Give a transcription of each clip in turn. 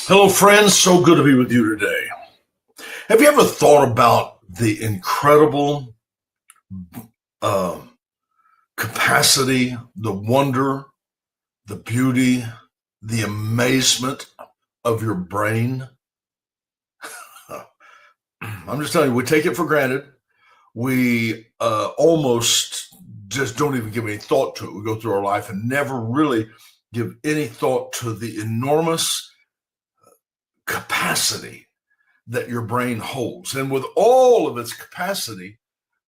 Hello, friends. So good to be with you today. Have you ever thought about the incredible uh, capacity, the wonder, the beauty, the amazement of your brain? I'm just telling you, we take it for granted. We almost just don't even give any thought to it. We go through our life and never really give any thought to the enormous capacity that your brain holds. And with all of its capacity,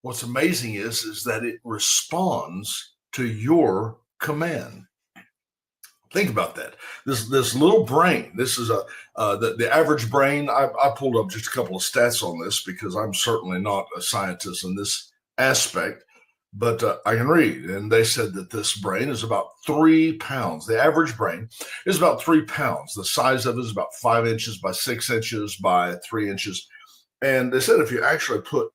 what's amazing is that it responds to your command. Think about that. This little brain. This is the average brain. I pulled up just a couple of stats on this because I'm certainly not a scientist in this aspect, but I can read. And they said that this brain is about 3 pounds. The average brain is about 3 pounds. The size of it is about 5 inches by 6 inches by 3 inches. And they said if you actually put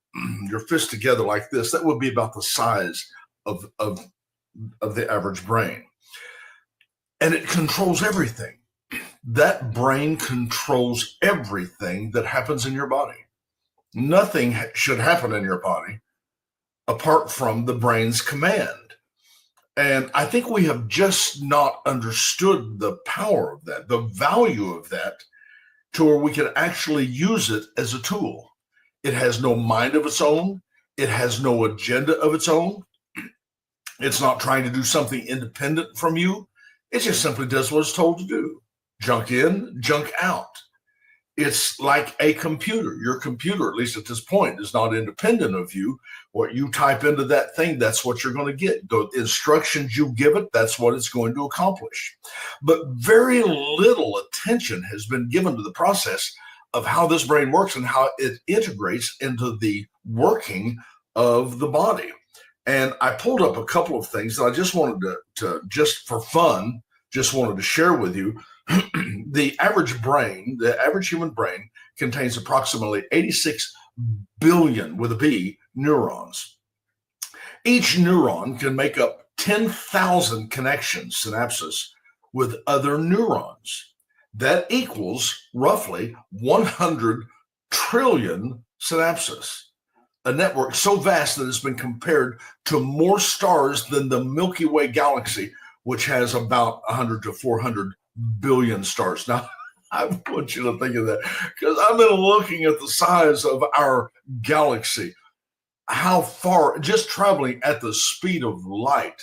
your fist together like this, that would be about the size of the average brain. And it controls everything. That brain controls everything that happens in your body. Nothing should happen in your body apart from the brain's command. And I think we have just not understood the power of that, the value of that, to where we can actually use it as a tool. It has no mind of its own. It has no agenda of its own. It's not trying to do something independent from you. It just simply does what it's told to do. Junk in, junk out. It's like a computer. Your computer, at least at this point, is not independent of you. What you type into that thing, that's what you're going to get. The instructions you give it, that's what it's going to accomplish. But very little attention has been given to the process of how this brain works and how it integrates into the working of the body. And I pulled up a couple of things that I just wanted to just for fun, just wanted to share with you. The average brain, the average human brain contains approximately 86 billion, with a B, neurons. Each neuron can make up 10,000 connections, synapses, with other neurons. That equals roughly 100 trillion synapses. A network so vast that it's been compared to more stars than the Milky Way galaxy, which has about 100 to 400 billion stars. Now, I want you to think of that because I've been looking at the size of our galaxy, how far, just traveling at the speed of light,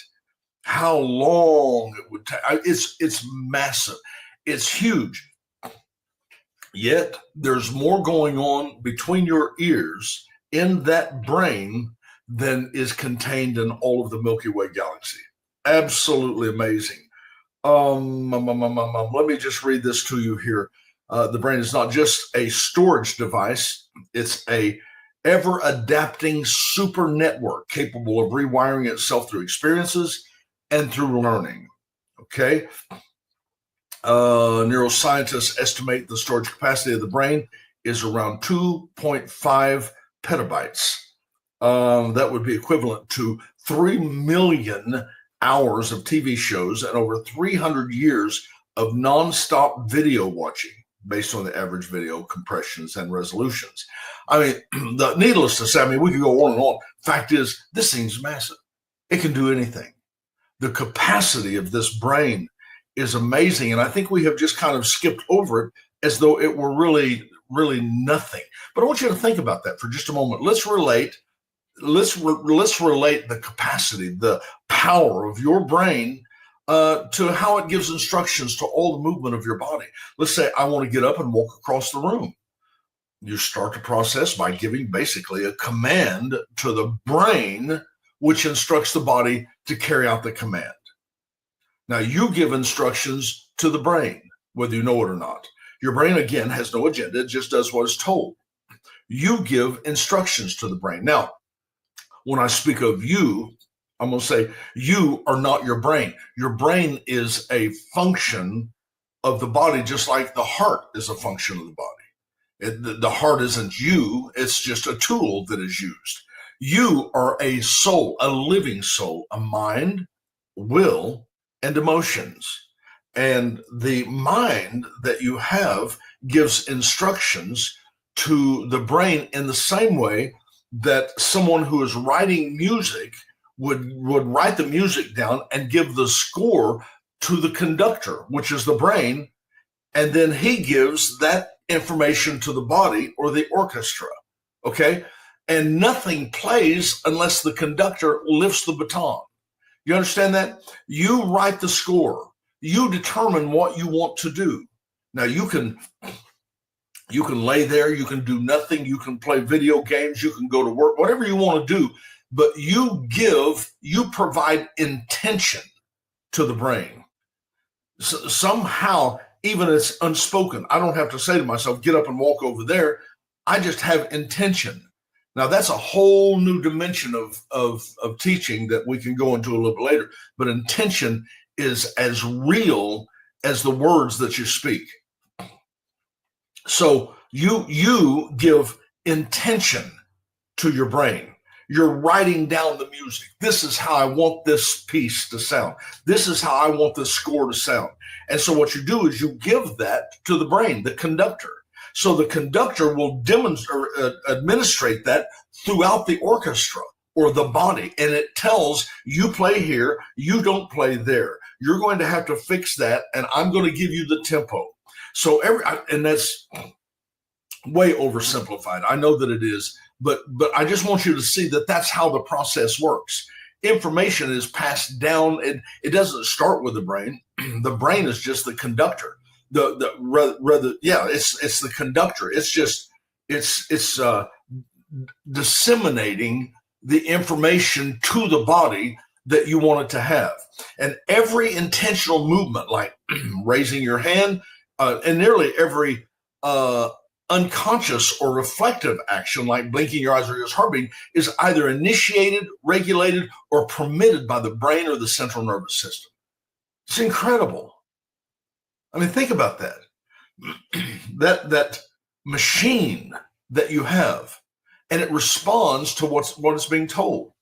how long it would take. It's massive. It's huge. Yet there's more going on between your ears in that brain than is contained in all of the Milky Way galaxy. Absolutely amazing. Let me just read this to you here. The brain is not just a storage device, it's a ever adapting super network capable of rewiring itself through experiences and through learning. Okay. Neuroscientists estimate the storage capacity of the brain is around 2.5 petabytes. That would be equivalent to 3 million hours of TV shows and over 300 years of nonstop video watching based on the average video compressions and resolutions. I mean, needless to say, we could go on and on. Fact is, this thing's massive. It can do anything. The capacity of this brain is amazing. And I think we have just kind of skipped over it as though it were really nothing. But I want you to think about that for just a moment. Let's relate the capacity, the power of your brain to how it gives instructions to all the movement of your body. Let's say I want to get up and walk across the room. You start the process by giving basically a command to the brain, which instructs the body to carry out the command. Now you give instructions to the brain, whether you know it or not. Your brain, again, has no agenda. It just does what it's told. You give instructions to the brain. Now, when I speak of you, I'm going to say you are not your brain. Your brain is a function of the body, just like the heart is a function of the body. The heart isn't you. It's just a tool that is used. You are a soul, a living soul, a mind, will, and emotions. And the mind that you have gives instructions to the brain in the same way that someone who is writing music would write the music down and give the score to the conductor, which is the brain, and then he gives that information to the body or the orchestra. Okay? And nothing plays unless the conductor lifts the baton. You understand that? You write the score. You determine what you want to do. Now you can lay there, you can do nothing, you can play video games, you can go to work, whatever you want to do, but you provide intention to the brain. So somehow, even it's unspoken. I don't have to say to myself, get up and walk over there. I just have intention. Now that's a whole new dimension of teaching that we can go into a little bit later, but intention is as real as the words that you speak. So you give intention to your brain. You're writing down the music. This is how I want this piece to sound. This is how I want this score to sound. And so what you do is you give that to the brain, the conductor. So the conductor will administrate that throughout the orchestra or the body. And it tells you play here, you don't play there. You're going to have to fix that, and I'm going to give you the tempo. So and that's way oversimplified. I know that it is, but I just want you to see that that's how the process works. Information is passed down. It doesn't start with the brain. The brain is just the conductor. It's the conductor. It's disseminating the information to the body that you want it to have. And every intentional movement, like raising your hand, and nearly every unconscious or reflective action, like blinking your eyes or just heartbeat, is either initiated, regulated, or permitted by the brain or the central nervous system. It's incredible. I mean, think about that. that machine that you have, and it responds to what it's being told,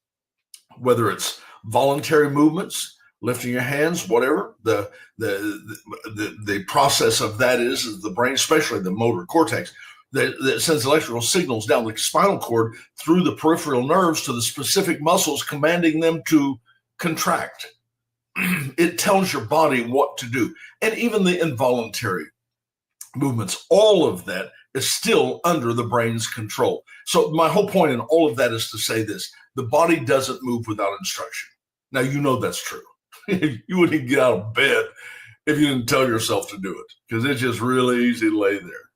whether it's voluntary movements, lifting your hands, whatever. The process of that is the brain, especially the motor cortex, that sends electrical signals down the spinal cord through the peripheral nerves to the specific muscles, commanding them to contract. It tells your body what to do. And even the involuntary movements, all of that is still under the brain's control. So my whole point in all of that is to say this: the body doesn't move without instruction. Now, you know that's true. You wouldn't even get out of bed if you didn't tell yourself to do it, because it's just really easy to lay there.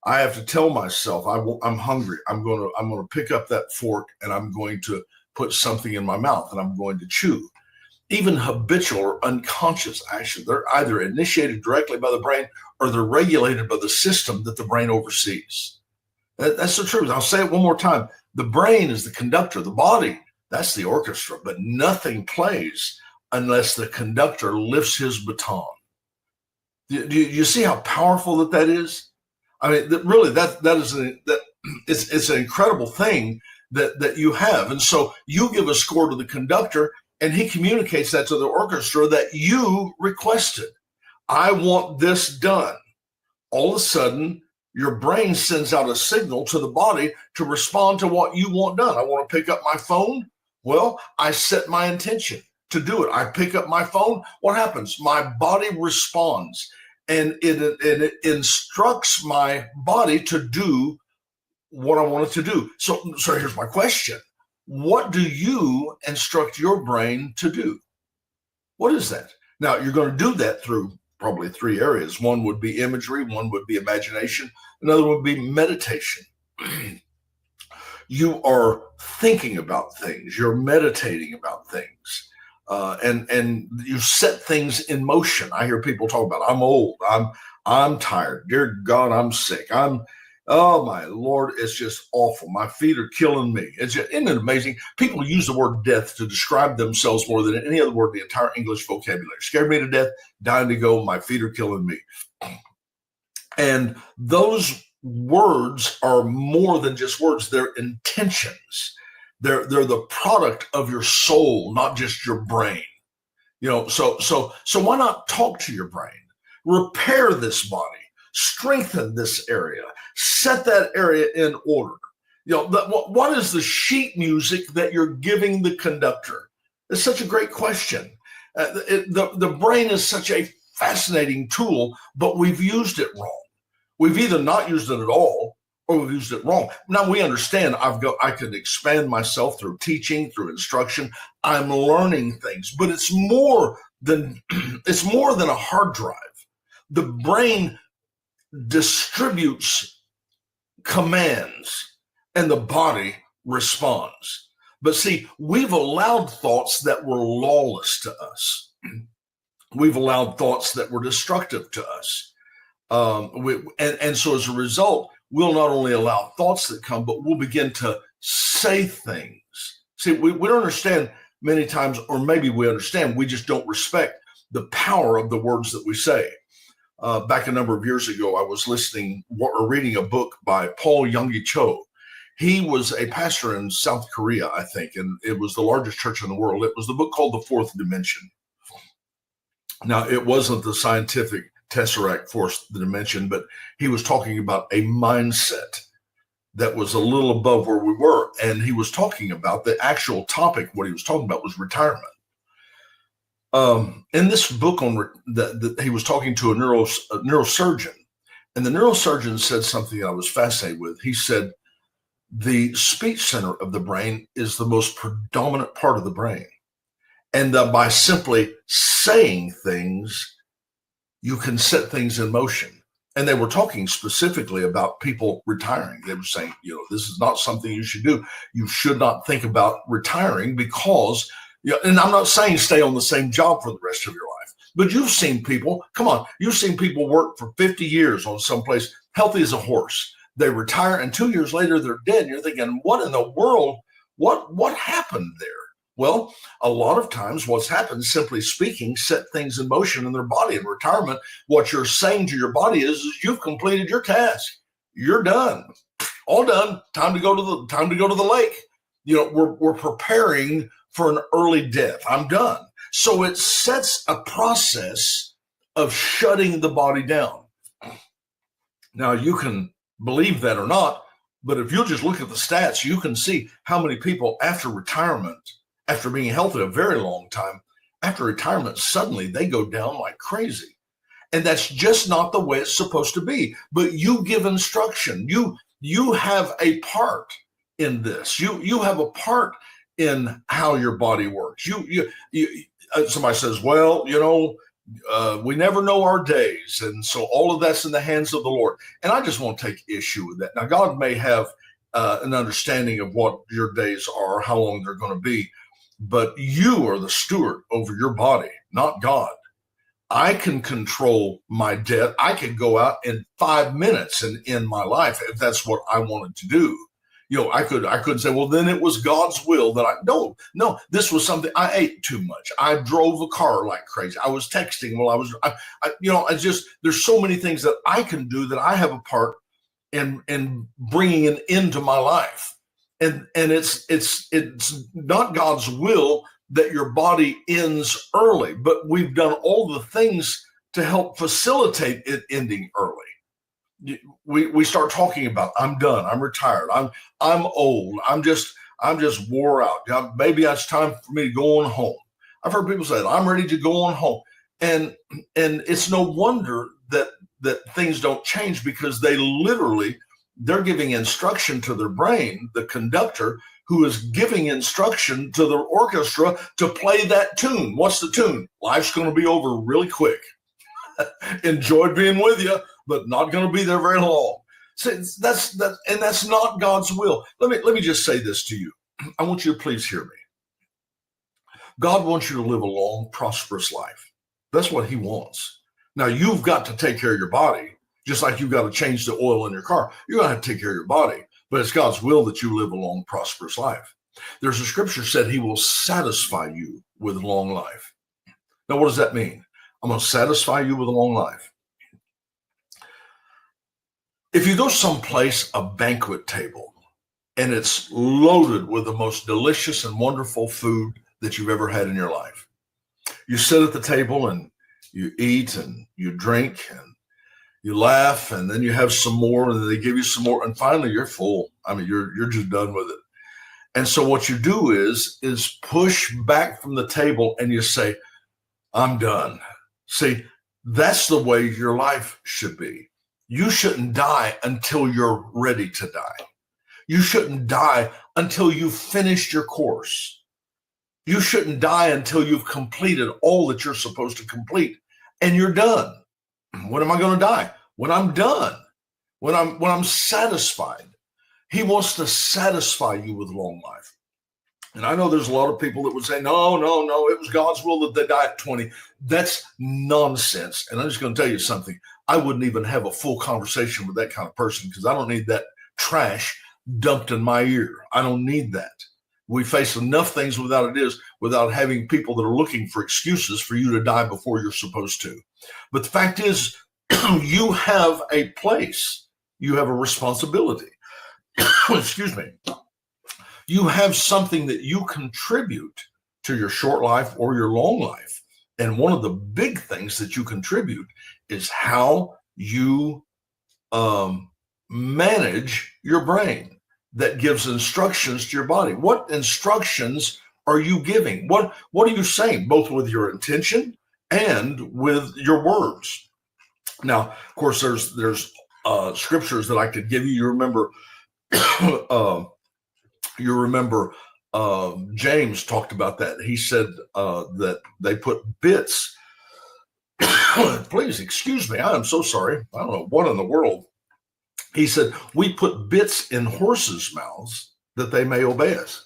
I have to tell myself I'm hungry. I'm going to pick up that fork and I'm going to put something in my mouth and I'm going to chew. Even habitual or unconscious action, they're either initiated directly by the brain or they're regulated by the system that the brain oversees. That's the truth. I'll say it one more time. The brain is the conductor. The body, that's the orchestra, but nothing plays unless the conductor lifts his baton. Do you see how powerful that is? I mean, really, it's an incredible thing that you have. And so you give a score to the conductor, and he communicates that to the orchestra that you requested. I want this done. All of a sudden, your brain sends out a signal to the body to respond to what you want done. I want to pick up my phone. Well, I set my intention to do it. I pick up my phone. What happens? My body responds, and it instructs my body to do what I want it to do. So here's my question. What do you instruct your brain to do? What is that? Now, you're going to do that through probably three areas. One would be imagery. One would be imagination. Another would be meditation. You are thinking about things. You're meditating about things. And you set things in motion. I hear people talk about, I'm old. I'm tired. Dear God, I'm sick. Oh my Lord, it's just awful. My feet are killing me. Isn't it amazing? People use the word death to describe themselves more than any other word in the entire English vocabulary. Scared me to death, dying to go, my feet are killing me. And those words are more than just words. They're intentions. They're the product of your soul, not just your brain. So why not talk to your brain, repair this body, strengthen this area, set that area in order. What is the sheet music that you're giving the conductor? It's such a great question. The brain is such a fascinating tool, but we've used it wrong. We've either not used it at all, or we've used it wrong. Now we understand I could expand myself through teaching, through instruction. I'm learning things, but it's more than a hard drive. The brain distributes commands and the body responds. But see, we've allowed thoughts that were lawless to us. We've allowed thoughts that were destructive to us. And so as a result, we'll not only allow thoughts that come, but we'll begin to say things. See, we don't understand many times, or maybe we understand, we just don't respect the power of the words that we say. Back a number of years ago, I was listening or reading a book by Paul Youngie Cho. He was a pastor in South Korea, I think, and it was the largest church in the world. It was the book called The Fourth Dimension. Now, it wasn't the scientific tesseract fourth dimension, but he was talking about a mindset that was a little above where we were. And he was talking about the actual topic. What he was talking about was retirement. In this book he was talking to a neurosurgeon, and the neurosurgeon said something I was fascinated with. He said, the speech center of the brain is the most predominant part of the brain. And by simply saying things, you can set things in motion. And they were talking specifically about people retiring. They were saying, this is not something you should do. You should not think about retiring because, and I'm not saying stay on the same job for the rest of your life, but you've seen people, you've seen people work for 50 years on someplace healthy as a horse. They retire and 2 years later they're dead. And you're thinking, what in the world? What happened there? Well, a lot of times what's happened, simply speaking, set things in motion in their body. In retirement, what you're saying to your body is you've completed your task. You're done. All done. Time to go to the lake. We're preparing for an early death. I'm done. So it sets a process of shutting the body down. Now, you can believe that or not, but if you just look at the stats, you can see how many people after retirement, after being healthy a very long time, after retirement, suddenly they go down like crazy. And that's just not the way it's supposed to be. But you give instruction. You have a part in this. You have a part in how your body works. Somebody says, well, we never know our days. And so all of that's in the hands of the Lord. And I just want to take issue with that. Now, God may have an understanding of what your days are, how long they're going to be, but you are the steward over your body, not God. I can control my death. I could go out in 5 minutes and end my life if that's what I wanted to do. I could say, well, then it was God's will that no, this was something. I ate too much. I drove a car like crazy. I was texting while there's so many things that I can do that I have a part in bringing an end to my life. And it's not God's will that your body ends early, but we've done all the things to help facilitate it ending early. We start talking about, I'm done, I'm retired, I'm old, I'm just wore out. Maybe it's time for me to go on home. I've heard people say that I'm ready to go on home, and it's no wonder that things don't change, because they're giving instruction to their brain, the conductor, who is giving instruction to the orchestra to play that tune. What's the tune? Life's going to be over really quick. Enjoyed being with you, but not going to be there very long. So that's not God's will. Let me just say this to you. I want you to please hear me. God wants you to live a long, prosperous life. That's what he wants. Now, you've got to take care of your body, just like you've got to change the oil in your car. You're going to have to take care of your body, but it's God's will that you live a long, prosperous life. There's a scripture said he will satisfy you with long life. Now, what does that mean? I'm going to satisfy you with a long life. If you go someplace, a banquet table, and it's loaded with the most delicious and wonderful food that you've ever had in your life, You sit at the table and you eat and you drink and you laugh, and then you have some more, and then they give you some more, and finally you're full. I mean, you're just done with it. And so what you do is push back from the table and you say, I'm done. See, that's the way your life should be. You shouldn't die until you're ready to die. You shouldn't die until you've finished your course. You shouldn't die until you've completed all that you're supposed to complete and you're done. When am I going to die? When I'm done, when I'm satisfied. He wants to satisfy you with long life. And I know there's a lot of people that would say, no, it was God's will that they die at 20. That's nonsense. And I'm just going to tell you something. I wouldn't even have a full conversation with that kind of person because I don't need that trash dumped in my ear. I don't need that. We face enough things without having people that are looking for excuses for you to die before you're supposed to. But the fact is, you have a place. You have a responsibility. Excuse me. You have something that you contribute to your short life or your long life. And one of the big things that you contribute is how you manage your brain that gives instructions to your body. What instructions are you giving? What are you saying, both with your intention and with your words? Now, of course, there's scriptures that I could give you. You remember James talked about that. He said that they put bits. Please excuse me. I am so sorry. I don't know what in the world. He said, we put bits in horses' mouths that they may obey us.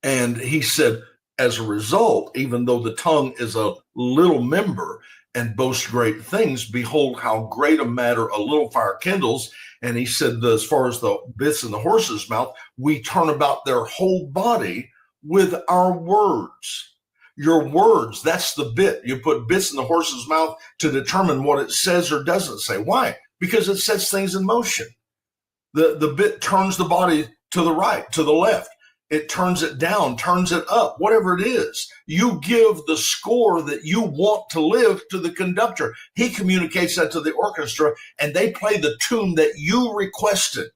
And he said, as a result, even though the tongue is a little member and boasts great things, behold how great a matter a little fire kindles. And he said, as far as the bits in the horse's mouth, we turn about their whole body with our words. Your words, that's the bit. You put bits in the horse's mouth to determine what it says or doesn't say. Why? Because it sets things in motion. The bit turns the body to the right, to the left. It turns it down, turns it up, whatever it is. You give the score that you want to live to the conductor. He communicates that to the orchestra, and they play the tune that you requested.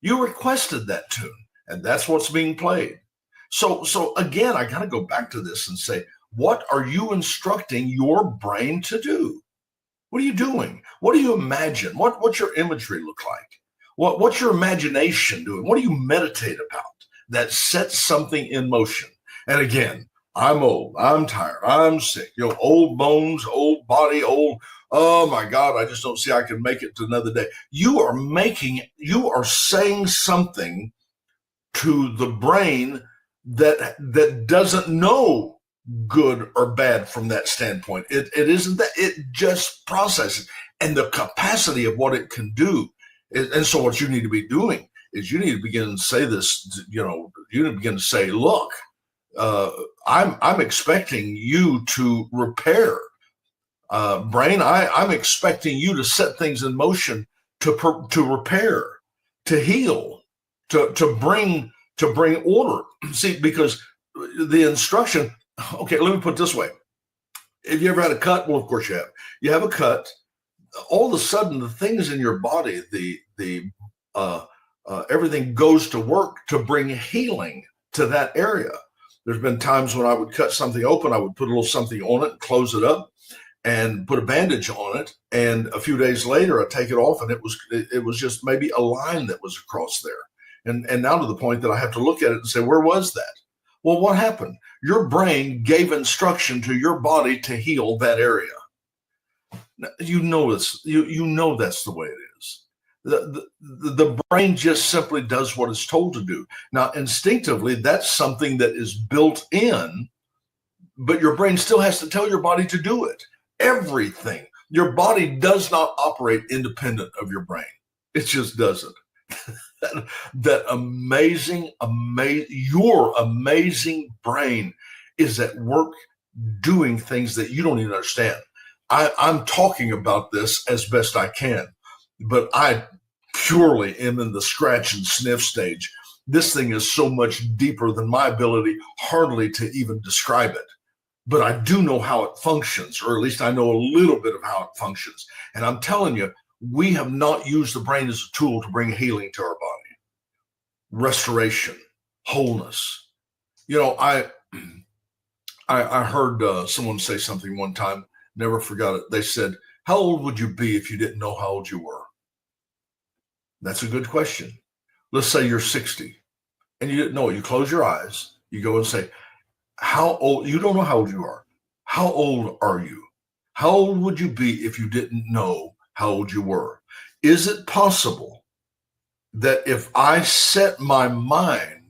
You requested that tune, and that's what's being played. So again, I got to go back to this and say, what are you instructing your brain to do? What are you doing? What do you imagine? What's your imagery look like? What's your imagination doing? What do you meditate about that sets something in motion? And again, I'm old, I'm tired, I'm sick, old bones, old body, oh my God, I just don't see I can make it to another day. You are saying something to the brain that doesn't know good or bad from that standpoint. It isn't that, it just processes and the capacity of what it can do. And so what you need to be doing is you need to begin to say this, you need to begin to say, look, I'm expecting you to repair, brain. I'm expecting you to set things in motion to repair, to heal, to bring order. See, because the instruction, okay, let me put it this way. Have you ever had a cut? Well, of course you have. You have a cut. All of a sudden, the things in your body, everything goes to work to bring healing to that area. There's been times when I would cut something open, I would put a little something on it, close it up, and put a bandage on it. And a few days later, I take it off, and it was just maybe a line that was across there. And now to the point that I have to look at it and say, where was that? Well, what happened? Your brain gave instruction to your body to heal that area. Now, you know that's the way it is. The brain just simply does what it's told to do. Now, instinctively, that's something that is built in, but your brain still has to tell your body to do it. Everything. Your body does not operate independent of your brain. It just doesn't. That your amazing brain is at work doing things that you don't even understand. I'm talking about this as best I can, but I purely am in the scratch and sniff stage. this thing is so much deeper than my ability hardly to even describe it. But I do know how it functions, or at least I know a little bit of how it functions. And I'm telling you, we have not used the brain as a tool to bring healing to our body, restoration, wholeness. You know, I heard someone say something one time, never forgot it. They said, how old would you be if you didn't know how old you were? That's a good question. Let's say you're 60 and you didn't know it. You close your eyes, you go and say, how old? You don't know how old you are. How old are you? How old would you be if you didn't know how old you were? Is it possible that if I set my mind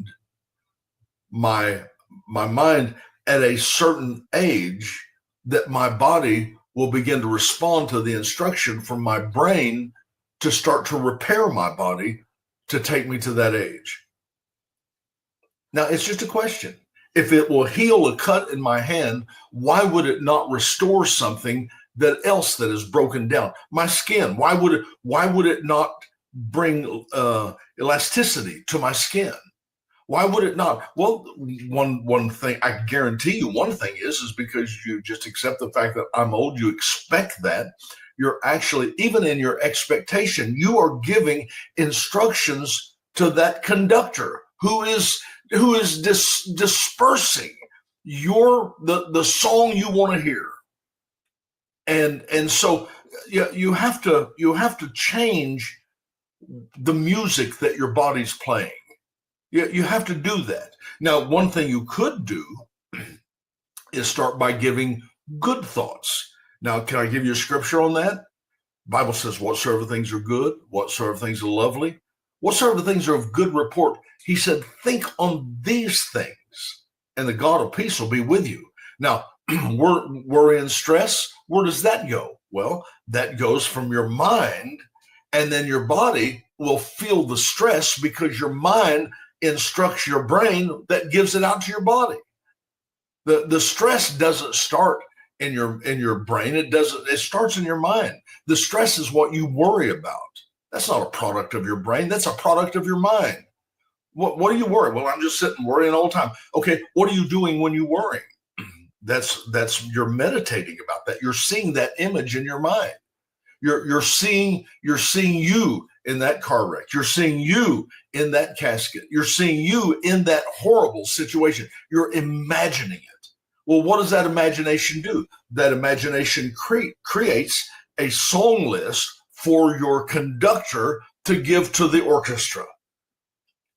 at a certain age, that my body will begin to respond to the instruction from my brain to start to repair my body to take me to that age? Now, it's just a question. If it will heal a cut in my hand, why would it not restore something else that is broken down? My skin, why would it not bring elasticity to my skin? Why would it not? Well, one thing, I guarantee you one thing is because you just accept the fact that I'm old, you expect that. You're actually, even in your expectation, you are giving instructions to that conductor who is dispersing the song you want to hear. And so you have to change the music that your body's playing. You have to do that. Now, one thing you could do is start by giving good thoughts. Now, can I give you a scripture on that? The Bible says, whatsoever things are good, whatsoever things are lovely, whatsoever things are of good report. He said, think on these things, and the God of peace will be with you. Now, worry and stress, where does that go? Well, that goes from your mind, and then your body will feel the stress because your mind instructs your brain that gives it out to your body. The stress doesn't start in your brain. It starts in your mind. The stress is what you worry about. That's not a product of your brain. That's a product of your mind. What do you worry? Well, I'm just sitting worrying all the time. Okay, what are you doing when you worry? That's you're meditating about that. You're seeing that image in your mind. You're seeing you in that car wreck. You're seeing you in that casket. You're seeing you in that horrible situation. You're imagining it. Well, what does that imagination do? That imagination creates a song list for your conductor to give to the orchestra.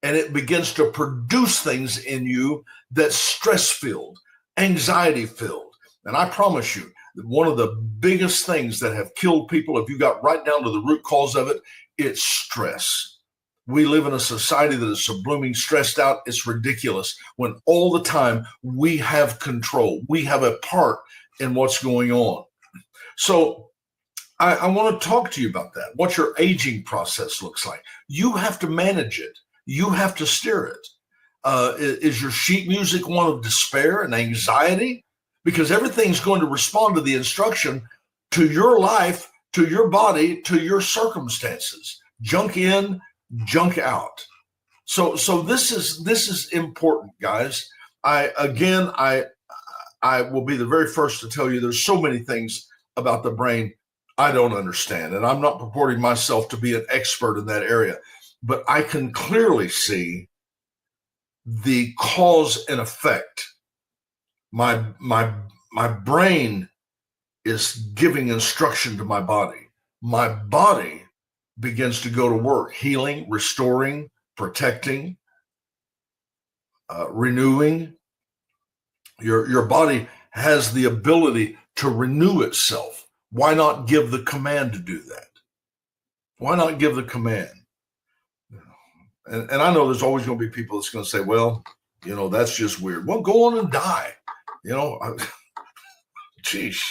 And it begins to produce things in you that's stress-filled, anxiety-filled. And I promise you, one of the biggest things that have killed people, if you got right down to the root cause of it, it's stress. We live in a society that is so blooming stressed out, it's ridiculous. When all the time we have control, we have a part in what's going on. So I want to talk to you about that, what your aging process looks like. You have to manage it. You have to steer it. Is your sheet music one of despair and anxiety? Because everything's going to respond to the instruction to your life, to your body, to your circumstances. Junk in, junk out. So this is important, guys. I will be the very first to tell you there's so many things about the brain I don't understand, and I'm not purporting myself to be an expert in that area, but I can clearly see the cause and effect. My brain is giving instruction to my body. My body begins to go to work, healing, restoring, protecting, renewing. Your body has the ability to renew itself. Why not give the command to do that? Why not give the command? And I know there's always going to be people that's going to say, well, that's just weird. Well, go on and die. Geez.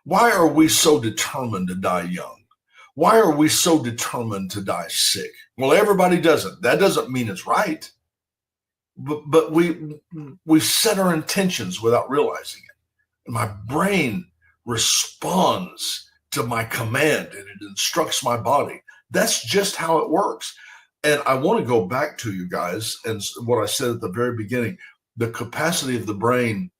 Why are we so determined to die young? Why are we so determined to die sick? Well, everybody does it. That doesn't mean it's right. But we set our intentions without realizing it. My brain responds to my command and it instructs my body. That's just how it works. And I want to go back to you guys and what I said at the very beginning, the capacity of the brain,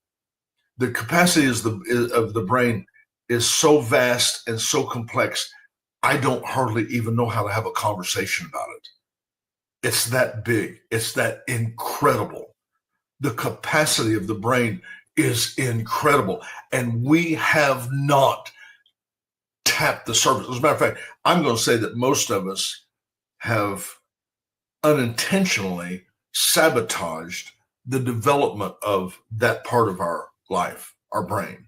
the capacity of the brain is so vast and so complex. I don't hardly even know how to have a conversation about it. It's that big. It's that incredible. The capacity of the brain is incredible. And we have not tapped the surface. As a matter of fact, I'm going to say that most of us have unintentionally sabotaged the development of that part of our life, our brain.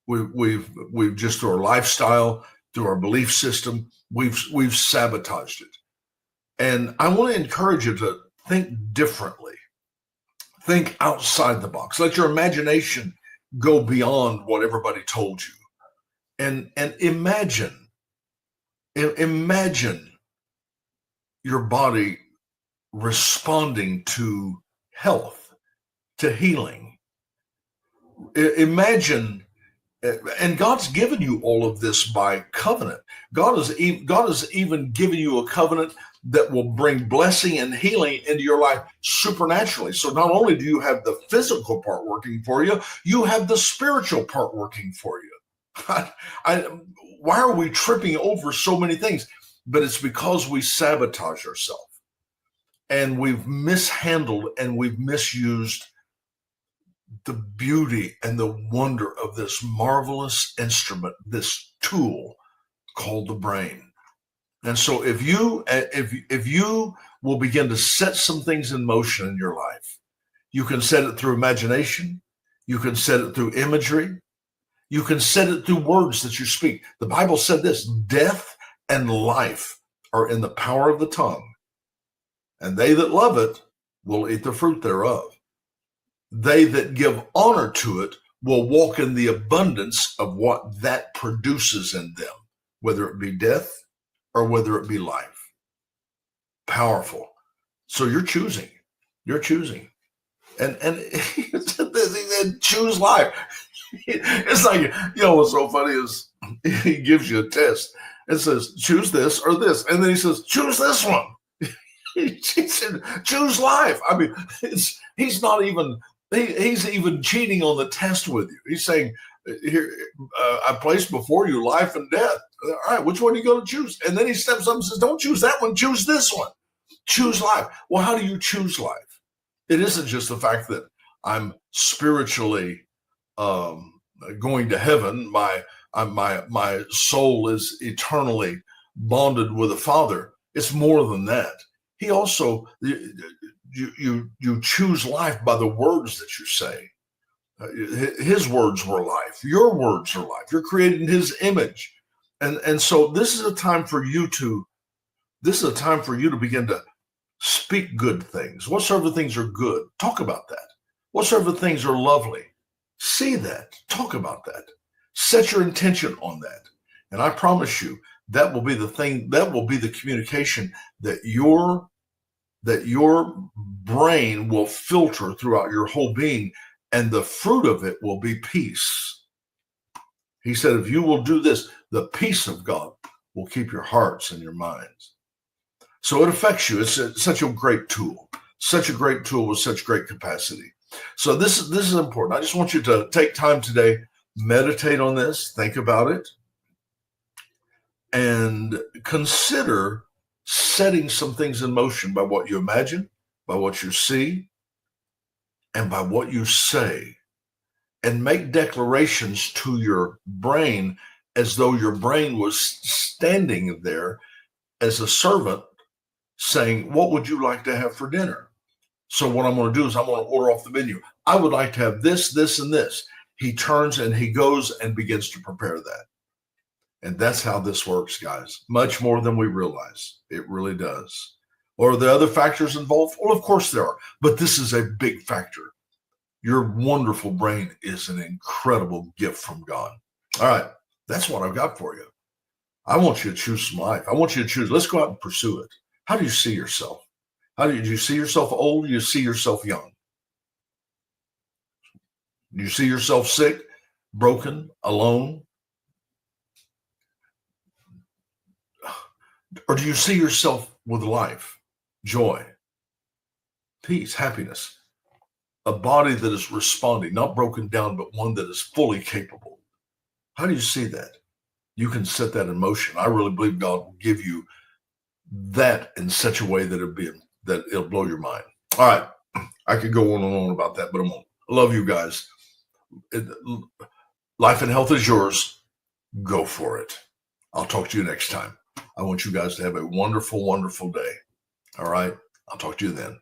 We've just through our lifestyle, through our belief system, we've sabotaged it. And I want to encourage you to think differently. Think outside the box. Let your imagination go beyond what everybody told you. And imagine your body responding to health, to healing. Imagine, and God's given you all of this by covenant. God has even given you a covenant that will bring blessing and healing into your life supernaturally. So not only do you have the physical part working for you, you have the spiritual part working for you. Why are we tripping over so many things? But it's because we sabotage ourselves and we've mishandled and we've misused the beauty and the wonder of this marvelous instrument, this tool called the brain. And so if you will begin to set some things in motion in your life, you can set it through imagination, you can set it through imagery, you can set it through words that you speak. The Bible said this: death and life are in the power of the tongue, and they that love it will eat the fruit thereof. They that give honor to it will walk in the abundance of what that produces in them, whether it be death or whether it be life. Powerful. So you're choosing. And choose life. It's like, what's so funny is he gives you a test and says, choose this or this. And then he says, choose this one. He said, choose life. I mean, he's even cheating on the test with you. He's saying, here, I placed before you life and death. All right, which one are you going to choose? And then he steps up and says, don't choose that one, choose this one. Choose life. Well, how do you choose life? It isn't just the fact that I'm spiritually going to heaven. My soul is eternally bonded with the Father. It's more than that. He also, you choose life by the words that you say. His words were life. Your words are life. You're created in his image. And so this is a time for you to begin to speak good things. Whatsoever things are good, talk about that. Whatsoever things are lovely, see that, talk about that. Set your intention on that. And I promise you, that will be the thing, that will be the communication that your brain will filter throughout your whole being, and the fruit of it will be peace. He said, if you will do this, the peace of God will keep your hearts and your minds. So it affects you. It's such a great tool with such great capacity. So this is important. I just want you to take time today, meditate on this, think about it, and consider setting some things in motion by what you imagine, by what you see, and by what you say. And make declarations to your brain as though your brain was standing there as a servant saying, what would you like to have for dinner? So what I'm going to do is I'm going to order off the menu. I would like to have this, this, and this. He turns and he goes and begins to prepare that. And that's how this works, guys. Much more than we realize. It really does. Or are there other factors involved? Well, of course there are. But this is a big factor. Your wonderful brain is an incredible gift from God. All right. That's what I've got for you. I want you to choose some life. I want you to choose. Let's go out and pursue it. How do you see yourself? Do you see yourself old? Do you see yourself young? Do you see yourself sick, broken, alone? Or do you see yourself with life, joy, peace, happiness, a body that is responding, not broken down, but one that is fully capable? How do you see that? You can set that in motion. I really believe God will give you that in such a way that it'll blow your mind. All right. I could go on and on about that, but I won't. I love you guys. Life and health is yours. Go for it. I'll talk to you next time. I want you guys to have a wonderful, wonderful day. All right. I'll talk to you then.